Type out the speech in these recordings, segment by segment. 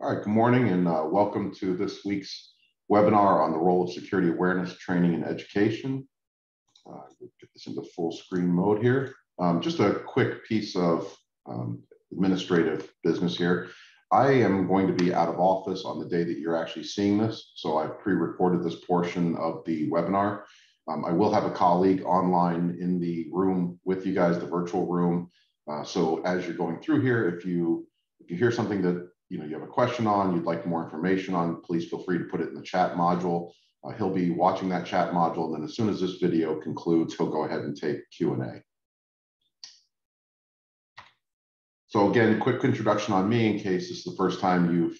All right, good morning and welcome to this week's webinar on the role of security awareness, training, and education. We'll get this into full screen mode here. Just a quick piece of administrative business here. I am going to be out of office on the day that you're actually seeing this, so I've pre-recorded this portion of the webinar. I will have a colleague online in the room with you guys, the virtual room. So as you're going through here, if you hear something that you have a question on, you'd like more information on, please feel free to put it in the chat module. He'll be watching that chat module, and then as soon as this video concludes, he'll go ahead and take Q&A. So again, quick introduction on me in case this is the first time you've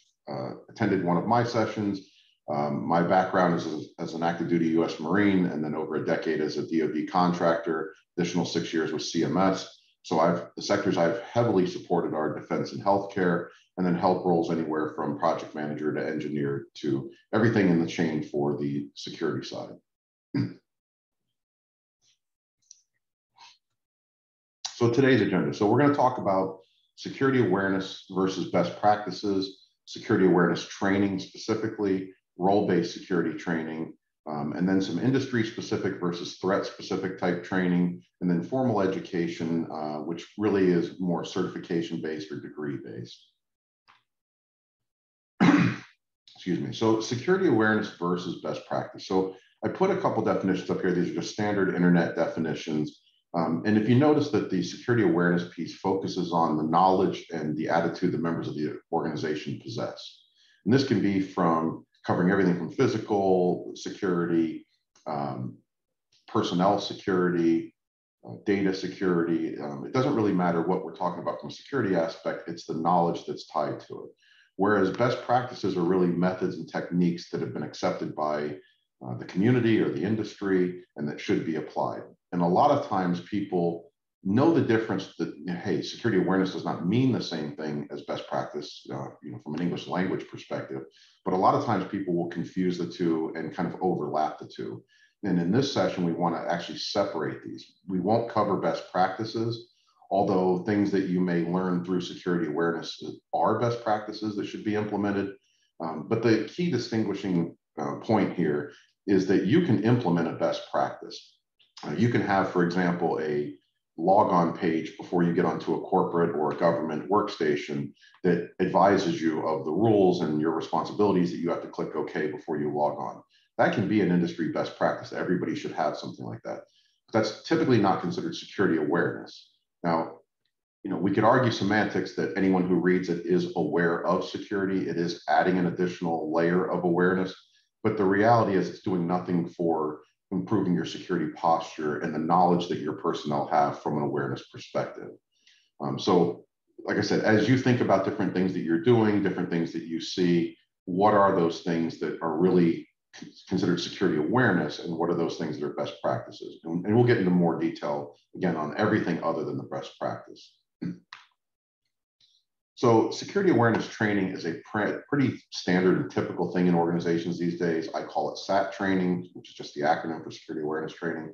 attended one of my sessions. My background is as an active duty U.S. Marine, and then over a decade as a DoD contractor, additional 6 years with CMS. So the sectors I've heavily supported are defense and healthcare, and then help roles anywhere from project manager to engineer to everything in the chain for the security side. So today's agenda. So we're going to talk about security awareness versus best practices, security awareness training specifically, role-based security training, and then some industry-specific versus threat-specific type training, and then formal education, which really is more certification-based or degree-based. Excuse me. So security awareness versus best practice. So I put a couple definitions up here. These are just standard internet definitions. And if you notice that the security awareness piece focuses on the knowledge and the attitude the members of the organization possess. And this can be from covering everything from physical security, personnel security, data security. It doesn't really matter what we're talking about from a security aspect, it's the knowledge that's tied to it. Whereas best practices are really methods and techniques that have been accepted by the community or the industry and that should be applied. And a lot of times people know the difference that, hey, security awareness does not mean the same thing as best practice, from an English language perspective. But a lot of times people will confuse the two and kind of overlap the two. And in this session, we want to actually separate these. We won't cover best practices, although things that you may learn through security awareness are best practices that should be implemented. But the key distinguishing point here is that you can implement a best practice. You can have, for example, a logon page before you get onto a corporate or a government workstation that advises you of the rules and your responsibilities that you have to click OK before you log on. That can be an industry best practice. Everybody should have something like that. But that's typically not considered security awareness. Now, we could argue semantics that anyone who reads it is aware of security. It is adding an additional layer of awareness, but the reality is it's doing nothing for improving your security posture and the knowledge that your personnel have from an awareness perspective. So, like I said, as you think about different things that you're doing, different things that you see, what are those things that are really considered security awareness, and what are those things that are best practices? And we'll get into more detail again on everything other than the best practice. So security awareness training is a pretty standard and typical thing in organizations these days. I call it SAT training, which is just the acronym for security awareness training.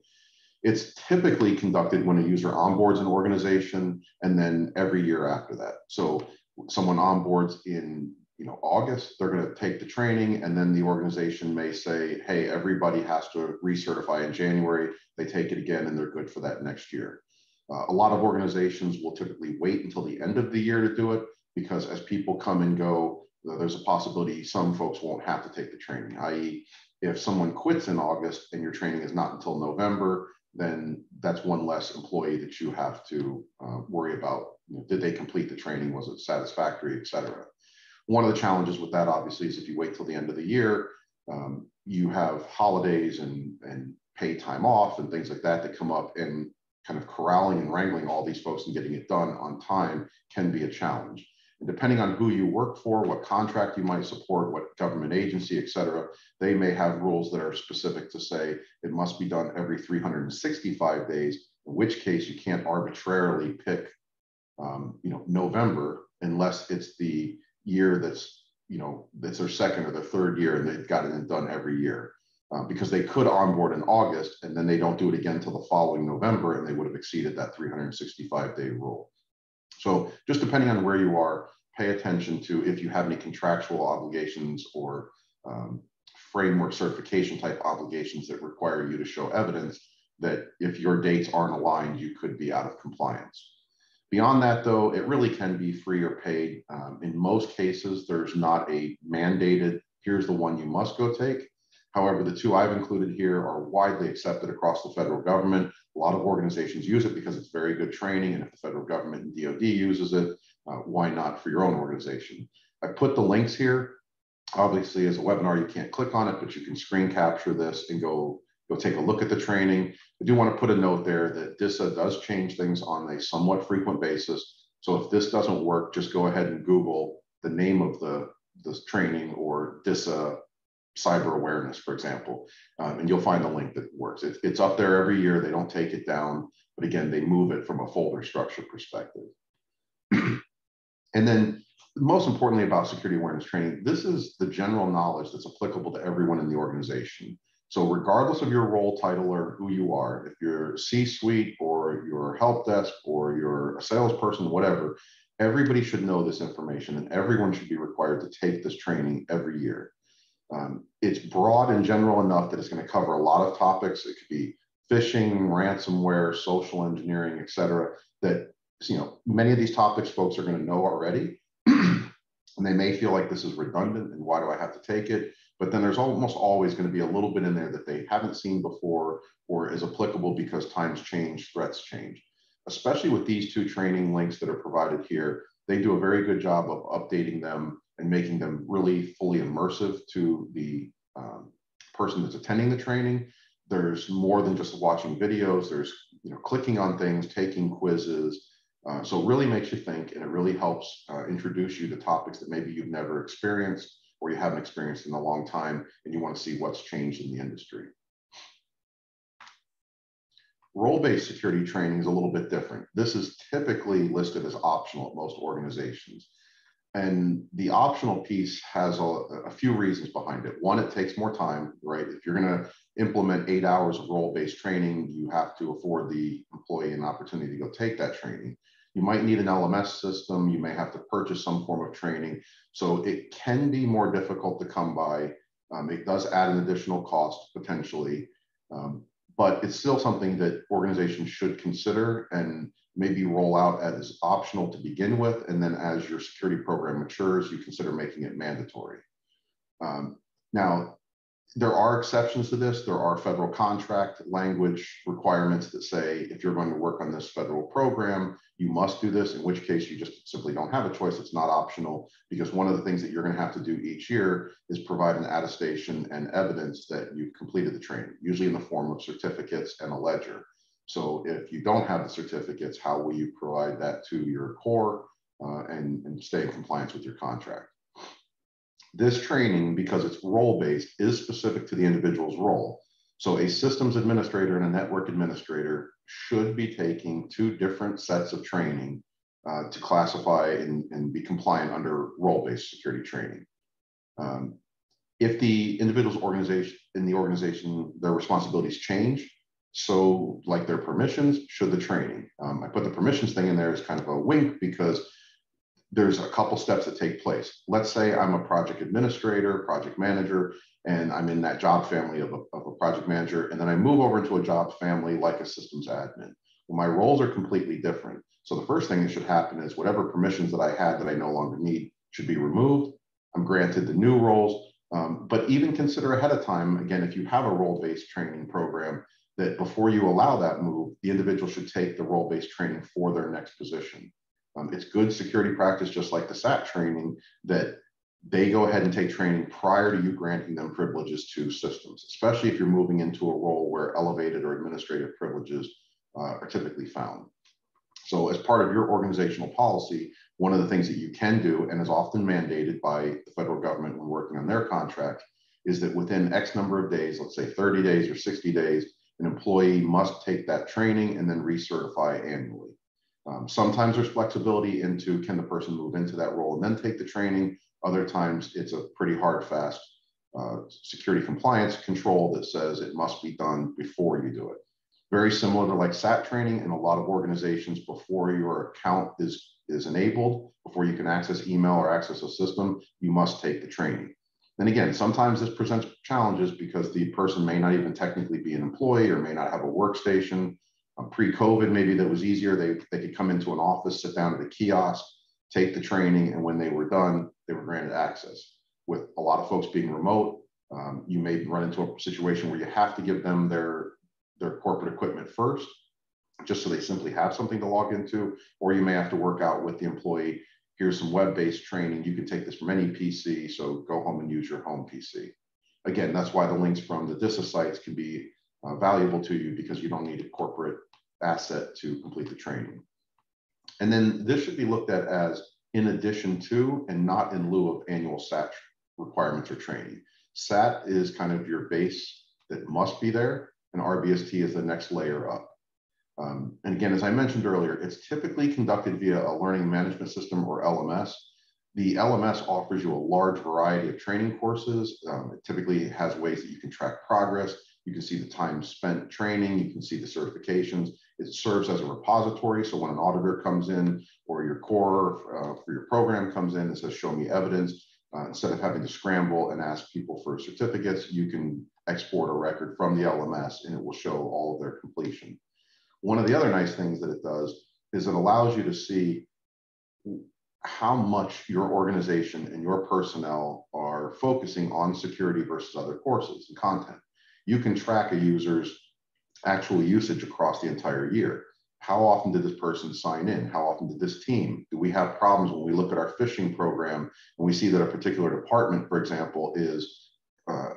It's typically conducted when a user onboards an organization, and then every year after that. So someone onboards in August, they're going to take the training, and then the organization may say, hey, everybody has to recertify in January. They take it again, and they're good for that next year. A lot of organizations will typically wait until the end of the year to do it, because as people come and go, there's a possibility some folks won't have to take the training, i.e. if someone quits in August and your training is not until November, then that's one less employee that you have to worry about. Did they complete the training? Was it satisfactory, et cetera? One of the challenges with that, obviously, is if you wait till the end of the year, you have holidays and paid time off and things like that that come up, and kind of corralling and wrangling all these folks and getting it done on time can be a challenge. And depending on who you work for, what contract you might support, what government agency, et cetera, they may have rules that are specific to say it must be done every 365 days, in which case you can't arbitrarily pick November, unless it's the year that's their second or their third year and they've got it done every year. Because they could onboard in August and then they don't do it again until the following November, and they would have exceeded that 365-day rule. So just depending on where you are, pay attention to if you have any contractual obligations or framework certification type obligations that require you to show evidence that if your dates aren't aligned, you could be out of compliance. Beyond that, though, it really can be free or paid. In most cases, there's not a mandated, here's the one you must go take. However, the two I've included here are widely accepted across the federal government. A lot of organizations use it because it's very good training, and if the federal government and DoD uses it, why not for your own organization? I put the links here. Obviously, as a webinar, you can't click on it, but you can screen capture this and go take a look at the training. I do want to put a note there that DISA does change things on a somewhat frequent basis. So if this doesn't work, just go ahead and Google the name of the training or DISA cyber awareness, for example, and you'll find the link that works. It's up there every year. They don't take it down, but again, they move it from a folder structure perspective. And then most importantly about security awareness training, this is the general knowledge that's applicable to everyone in the organization. So regardless of your role title or who you are, if you're C-suite or you're help desk or you're a salesperson, whatever, everybody should know this information and everyone should be required to take this training every year. It's broad and general enough that it's going to cover a lot of topics. It could be phishing, ransomware, social engineering, et cetera, that many of these topics folks are going to know already. And they may feel like this is redundant and why do I have to take it? But then there's almost always going to be a little bit in there that they haven't seen before or is applicable because times change, threats change. Especially with these two training links that are provided here, they do a very good job of updating them and making them really fully immersive to the person that's attending the training. There's more than just watching videos. There's clicking on things, taking quizzes. So it really makes you think, and it really helps introduce you to topics that maybe you've never experienced or you haven't experienced in a long time, and you want to see what's changed in the industry. Role-based security training is a little bit different. This is typically listed as optional at most organizations. And the optional piece has a few reasons behind it. One, it takes more time, right? If you're going to implement 8 hours of role-based training, you have to afford the employee an opportunity to go take that training. You might need an LMS system. You may have to purchase some form of training. So it can be more difficult to come by. It does add an additional cost potentially, but it's still something that organizations should consider and maybe roll out as optional to begin with. And then as your security program matures, you consider making it mandatory. Now, there are exceptions to this. There are federal contract language requirements that say, if you're going to work on this federal program, you must do this, in which case you just simply don't have a choice. It's not optional, because one of the things that you're going to have to do each year is provide an attestation and evidence that you've completed the training, usually in the form of certificates and a ledger. So if you don't have the certificates, how will you provide that to your core and stay in compliance with your contract? This training, because it's role-based, is specific to the individual's role. So a systems administrator and a network administrator should be taking two different sets of training to classify and be compliant under role-based security training. If the individual's organization, their responsibilities change, so like their permissions, should the training. I put the permissions thing in there as kind of a wink because there's a couple steps that take place. Let's say I'm a project administrator, project manager, and I'm in that job family of a project manager, and then I move over into a job family like a systems admin. Well, my roles are completely different. So the first thing that should happen is whatever permissions that I had that I no longer need should be removed. I'm granted the new roles, but even consider ahead of time, again, if you have a role-based training program, that before you allow that move, the individual should take the role-based training for their next position. It's good security practice, just like the SAT training, that they go ahead and take training prior to you granting them privileges to systems, especially if you're moving into a role where elevated or administrative privileges are typically found. So as part of your organizational policy, one of the things that you can do, and is often mandated by the federal government when working on their contract, is that within X number of days, let's say 30 days or 60 days, an employee must take that training and then recertify annually. Sometimes there's flexibility into, can the person move into that role and then take the training? Other times it's a pretty hard, fast security compliance control that says it must be done before you do it. Very similar to like SAT training in a lot of organizations. Before your account is is enabled, before you can access email or access a system, you must take the training. And again, sometimes this presents challenges because the person may not even technically be an employee or may not have a workstation. Pre-COVID, maybe that was easier. They could come into an office, sit down at a kiosk, take the training, and when they were done, they were granted access. With a lot of folks being remote, you may run into a situation where you have to give them their corporate equipment first, just so they simply have something to log into, or you may have to work out with the employee, here's some web-based training, you can take this from any PC, so go home and use your home PC. Again, that's why the links from the DISA sites can be valuable to you, because you don't need a corporate asset to complete the training. And then this should be looked at as in addition to and not in lieu of annual SAT requirements or training. SAT is kind of your base that must be there, and RBST is the next layer up. And again, as I mentioned earlier, it's typically conducted via a learning management system or LMS. The LMS offers you a large variety of training courses. It typically has ways that you can track progress. You can see the time spent training. You can see the certifications. It serves as a repository. So when an auditor comes in, or your core for your program comes in and says, show me evidence, instead of having to scramble and ask people for certificates, you can export a record from the LMS and it will show all of their completion. One of the other nice things that it does is it allows you to see how much your organization and your personnel are focusing on security versus other courses and content. You can track a user's actual usage across the entire year. How often did this person sign in? How often did this team? Do we have problems when we look at our phishing program and we see that a particular department, for example,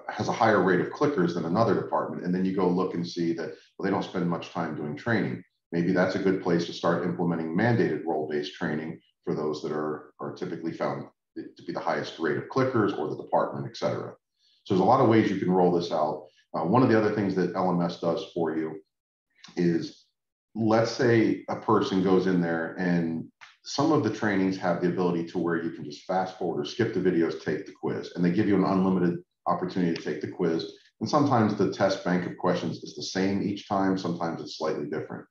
has a higher rate of clickers than another department, and then you go look and see that, well, they don't spend much time doing training. Maybe that's a good place to start implementing mandated role-based training for those that are typically found to be the highest rate of clickers or the department, et cetera. So there's a lot of ways you can roll this out. One of the other things that LMS does for you is, let's say a person goes in there and some of the trainings have the ability to where you can just fast forward or skip the videos, take the quiz, and they give you an unlimited opportunity to take the quiz. And sometimes the test bank of questions is the same each time, sometimes it's slightly different.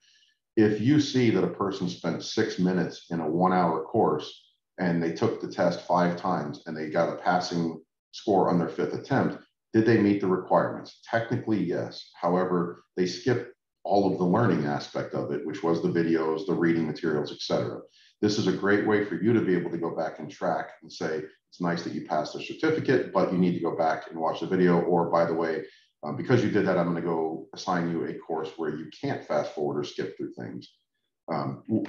If you see that a person spent 6 minutes in a 1-hour course and they took the test 5 times and they got a passing score on their 5th attempt, did they meet the requirements? Technically, yes. However, they skipped all of the learning aspect of it, which was the videos, the reading materials, et cetera. This is a great way for you to be able to go back and track and say, it's nice that you passed the certificate, but you need to go back and watch the video. Or by the way, because you did that, I'm going to go assign you a course where you can't fast forward or skip through things.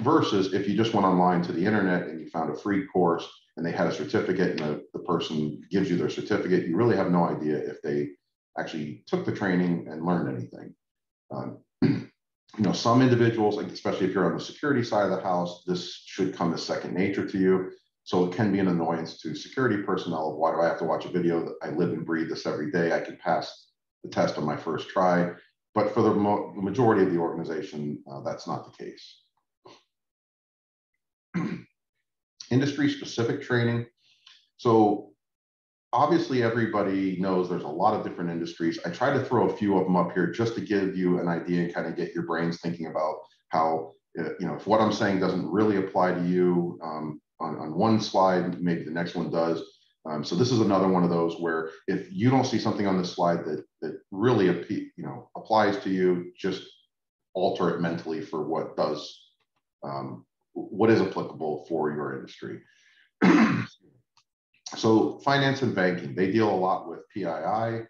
Versus if you just went online to the internet and you found a free course and they had a certificate and the person gives you their certificate, you really have no idea if they actually took the training and learned anything. You know, some individuals, like especially if you're on the security side of the house, this should come as second nature to you. So it can be an annoyance to security personnel of, why do I have to watch a video? That I live and breathe this every day. I can pass the test on my first try. But for the majority of the organization, that's not the case. Industry-specific training. So obviously everybody knows there's a lot of different industries. I try to throw a few of them up here just to give you an idea and kind of get your brains thinking about how, you know, if what I'm saying doesn't really apply to you on one slide, maybe the next one does. So this is another one of those where if you don't see something on this slide that really applies to you, just alter it mentally for what does, what is applicable for your industry. So finance and banking, they deal a lot with PII,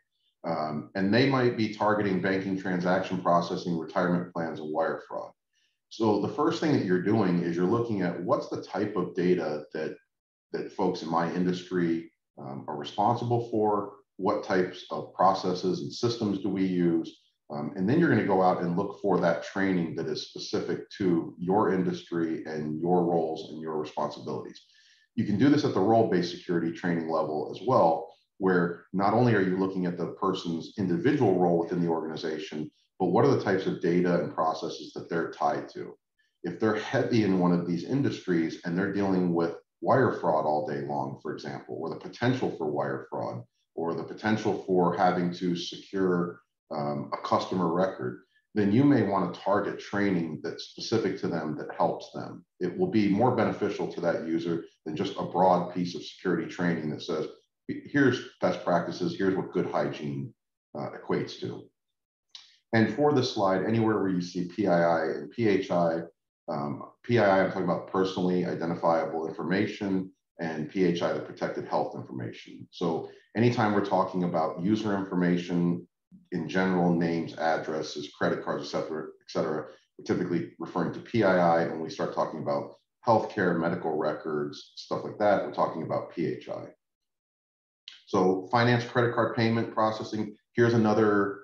and they might be targeting banking transaction processing, retirement plans, and wire fraud. So the first thing that you're doing is you're looking at what's the type of data that folks in my industry are responsible for, what types of processes and systems do we use, and then you're going to go out and look for that training that is specific to your industry and your roles and your responsibilities. You can do this at the role-based security training level as well, where not only are you looking at the person's individual role within the organization, but what are the types of data and processes that they're tied to. If they're heavy in one of these industries and they're dealing with wire fraud all day long, for example, or the potential for wire fraud, or the potential for having to secure a customer record, then you may want to target training that's specific to them that helps them. It will be more beneficial to that user than just a broad piece of security training that says, here's best practices, here's what good hygiene equates to. And for this slide, anywhere where you see PII and PHI, PII, I'm talking about personally identifiable information, and PHI, the protected health information. So anytime we're talking about user information in general, names, addresses, credit cards, et cetera, we're typically referring to PII. And when we start talking about healthcare, medical records, stuff like that, we're talking about PHI. So finance, credit card payment processing, here's another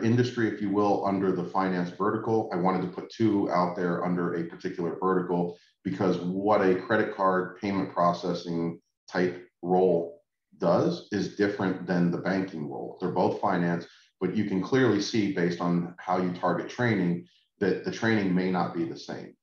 industry, if you will, under the finance vertical. I wanted to put two out there under a particular vertical because what a credit card payment processing type role does is different than the banking role. They're both finance, but you can clearly see based on how you target training that the training may not be the same.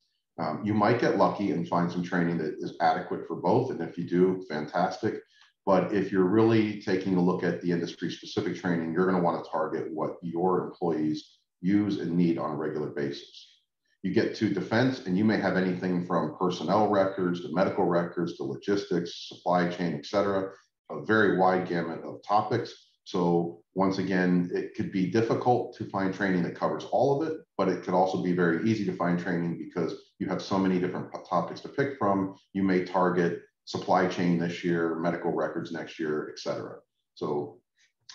You might get lucky and find some training that is adequate for both. And if you do, fantastic. But if you're really taking a look at the industry specific training, you're going to want to target what your employees use and need on a regular basis. You get to defense and you may have anything from personnel records to medical records to logistics, supply chain, et cetera, a very wide gamut of topics. So once again, it could be difficult to find training that covers all of it, but it could also be very easy to find training because you have so many different topics to pick from. You may target supply chain this year, medical records next year, et cetera. So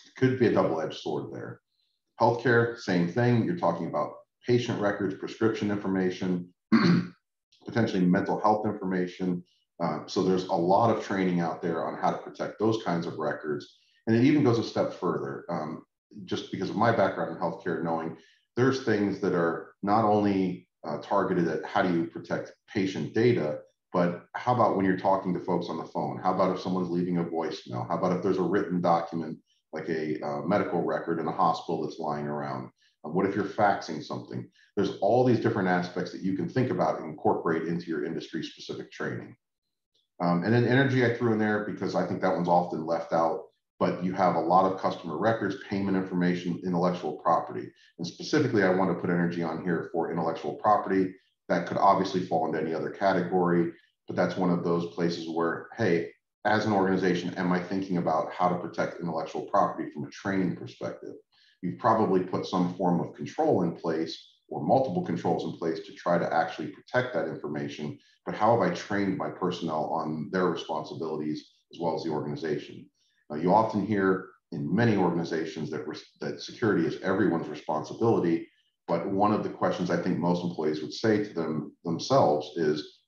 it could be a double-edged sword there. Healthcare, same thing. You're talking about patient records, prescription information, potentially mental health information. So there's a lot of training out there on how to protect those kinds of records. And it even goes a step further, just because of my background in healthcare, knowing there's things that are not only targeted at how do you protect patient data, but how about when you're talking to folks on the phone? How about if someone's leaving a voicemail? How about if there's a written document, like a medical record in a hospital that's lying around? What if you're faxing something? There's all these different aspects that you can think about and incorporate into your industry-specific training. And then energy I threw in there because I think that one's often left out, but you have a lot of customer records, payment information, intellectual property. And specifically, I want to put energy on here for intellectual property. That could obviously fall into any other category, but that's one of those places where, hey, as an organization, am I thinking about how to protect intellectual property from a training perspective? You've probably put some form of control in place or multiple controls in place to try to actually protect that information, but how have I trained my personnel on their responsibilities as well as the organization? You often hear in many organizations that security is everyone's responsibility, but one of the questions I think most employees would say to themselves is,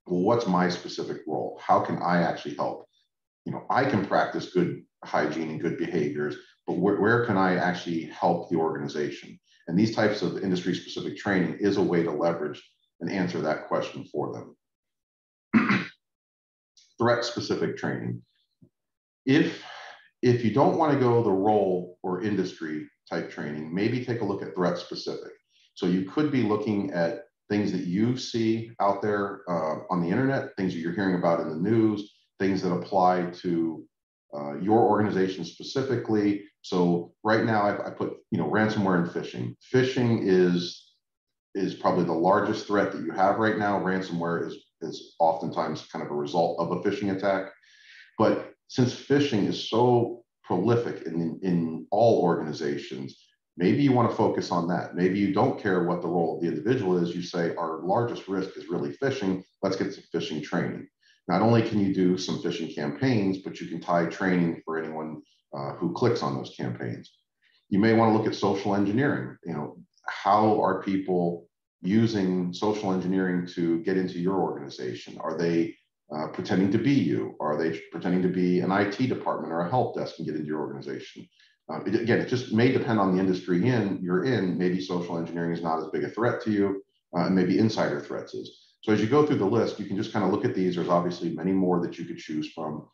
well, what's my specific role? How can I actually help? You know, I can practice good hygiene and good behaviors, but where can I actually help the organization? And these types of industry-specific training is a way to leverage and answer that question for them. Threat-specific training. If you don't want to go the role or industry type training, maybe take a look at threat specific. So you could be looking at things that you see out there on the internet, things that you're hearing about in the news, things that apply to your organization specifically. So right now I put, ransomware and phishing. Phishing is probably the largest threat that you have right now. Ransomware is oftentimes kind of a result of a phishing attack. But since phishing is so prolific in all organizations, maybe you want to focus on that. Maybe you don't care what the role of the individual is. You say, our largest risk is really phishing. Let's get some phishing training. Not only can you do some phishing campaigns, but you can tie training for anyone who clicks on those campaigns. You may want to look at social engineering. How are people using social engineering to get into your organization? Are they pretending to be you? Are they pretending to be an IT department or a help desk and get into your organization? Again, it just may depend on the industry you're in. Maybe social engineering is not as big a threat to you, and maybe insider threats is. So as you go through the list, you can just kind of look at these. There's obviously many more that you could choose from,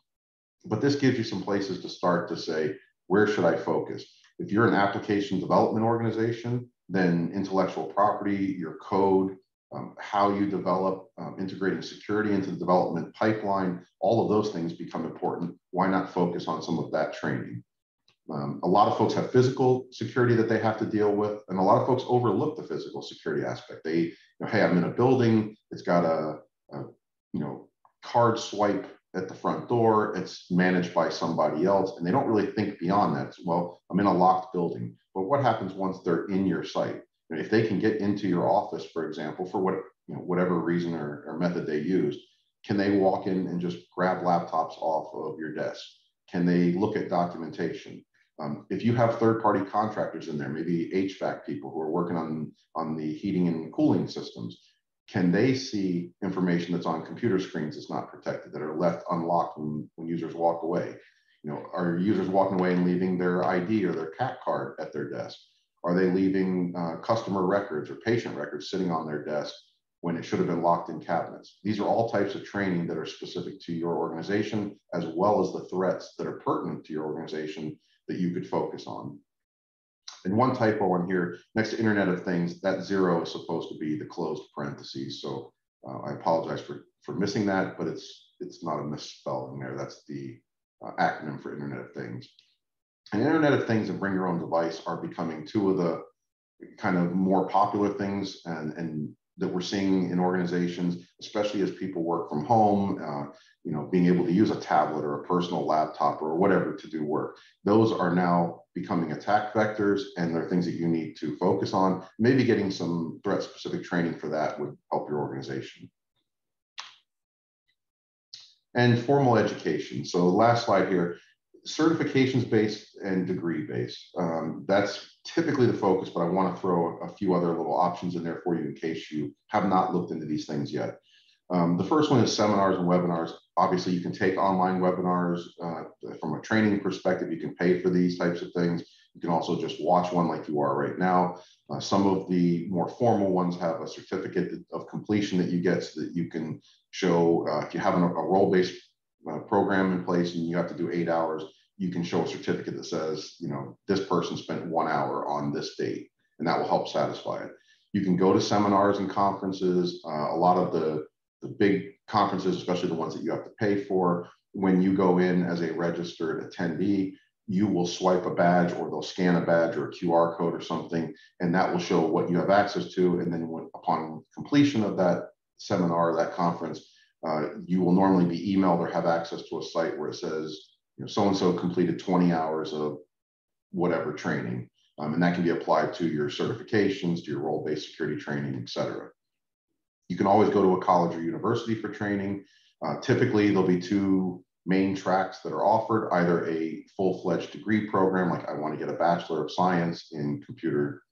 but this gives you some places to start to say, where should I focus? If you're an application development organization, then intellectual property, your code, how you develop, integrating security into the development pipeline, all of those things become important. Why not focus on some of that training? A lot of folks have physical security that they have to deal with, and a lot of folks overlook the physical security aspect. They, hey, I'm in a building, it's got a card swipe at the front door, it's managed by somebody else, and they don't really think beyond that. Well, I'm in a locked building, but what happens once they're in your site? If they can get into your office, for example, for whatever reason or method they use, can they walk in and just grab laptops off of your desk? Can they look at documentation? If you have third-party contractors in there, maybe HVAC people who are working on the heating and cooling systems, can they see information that's on computer screens that's not protected, that are left unlocked when users walk away? Are users walking away and leaving their ID or their CAT card at their desk? Are they leaving customer records or patient records sitting on their desk when it should have been locked in cabinets? These are all types of training that are specific to your organization, as well as the threats that are pertinent to your organization that you could focus on. And one typo on here, next to Internet of Things, that 0 is supposed to be the closed parentheses. So I apologize for missing that, but it's not a misspelling there. That's the acronym for Internet of Things. And Internet of Things and Bring Your Own Device are becoming two of the kind of more popular things and that we're seeing in organizations, especially as people work from home, being able to use a tablet or a personal laptop or whatever to do work. Those are now becoming attack vectors, and they're things that you need to focus on. Maybe getting some threat-specific training for that would help your organization. And formal education. So last slide here, certifications-based and degree-based. That's typically the focus, but I want to throw a few other little options in there for you in case you have not looked into these things yet. The first one is seminars and webinars. Obviously, you can take online webinars from a training perspective. You can pay for these types of things. You can also just watch one like you are right now. Some of the more formal ones have a certificate of completion that you get so that you can show, if you have a role-based program in place and you have to do 8 hours, you can show a certificate that says, this person spent 1 hour on this date, and that will help satisfy it. You can go to seminars and conferences. A lot of the big conferences, especially the ones that you have to pay for, when you go in as a registered attendee, you will swipe a badge, or they'll scan a badge or a QR code or something, and that will show what you have access to. And then upon completion of that seminar or that conference, you will normally be emailed or have access to a site where it says, so-and-so completed 20 hours of whatever training. And that can be applied to your certifications, to your role-based security training, et cetera. You can always go to a college or university for training. Typically, there'll be two main tracks that are offered, either a full-fledged degree program, like I want to get a Bachelor of Science in Computer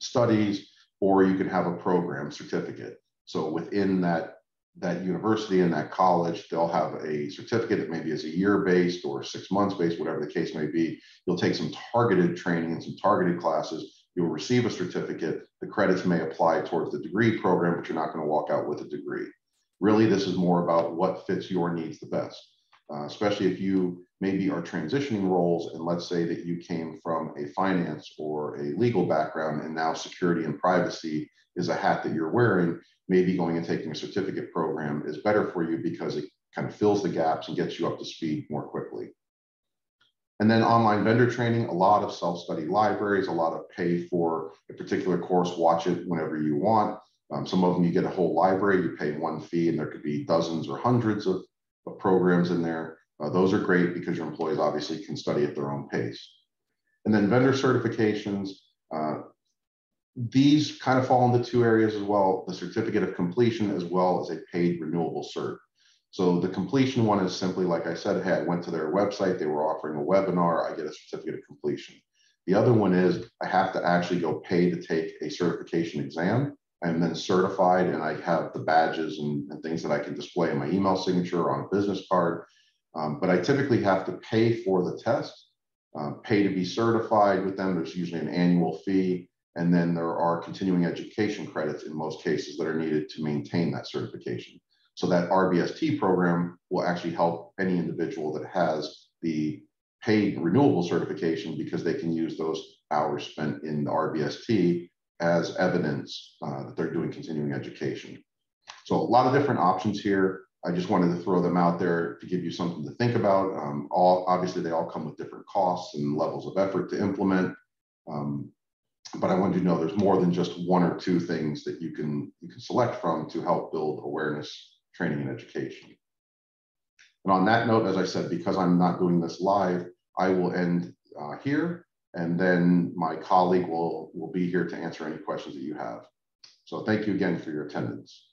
Studies, or you can have a program certificate. So within that university and that college, they'll have a certificate that maybe is a year-based or 6 months based, whatever the case may be. You'll take some targeted training and some targeted classes. You'll receive a certificate. The credits may apply towards the degree program, but you're not going to walk out with a degree. Really, this is more about what fits your needs the best, especially if you maybe are transitioning roles, and let's say that you came from a finance or a legal background, and now security and privacy is a hat that you're wearing. Maybe going and taking a certificate program is better for you because it kind of fills the gaps and gets you up to speed more quickly. And then online vendor training, a lot of self-study libraries, a lot of pay for a particular course, watch it whenever you want. Some of them you get a whole library, you pay one fee, and there could be dozens or hundreds of programs in there. Those are great because your employees obviously can study at their own pace. And then vendor certifications, these kind of fall into two areas as well, the certificate of completion as well as a paid renewable cert. So the completion one is simply, like I said, hey, I went to their website, they were offering a webinar, I get a certificate of completion. The other one is I have to actually go pay to take a certification exam. I'm then certified, and I have the badges and things that I can display in my email signature or on a business card. But I typically have to pay for the test, pay to be certified with them. There's usually an annual fee. And then there are continuing education credits in most cases that are needed to maintain that certification. So that RBST program will actually help any individual that has the paid renewable certification, because they can use those hours spent in the RBST as evidence that they're doing continuing education. So a lot of different options here. I just wanted to throw them out there to give you something to think about. Obviously, they all come with different costs and levels of effort to implement. But I wanted you to know there's more than just one or two things that you can select from to help build awareness, training, and education. And on that note, as I said, because I'm not doing this live, I will end here, and then my colleague will be here to answer any questions that you have. So thank you again for your attendance.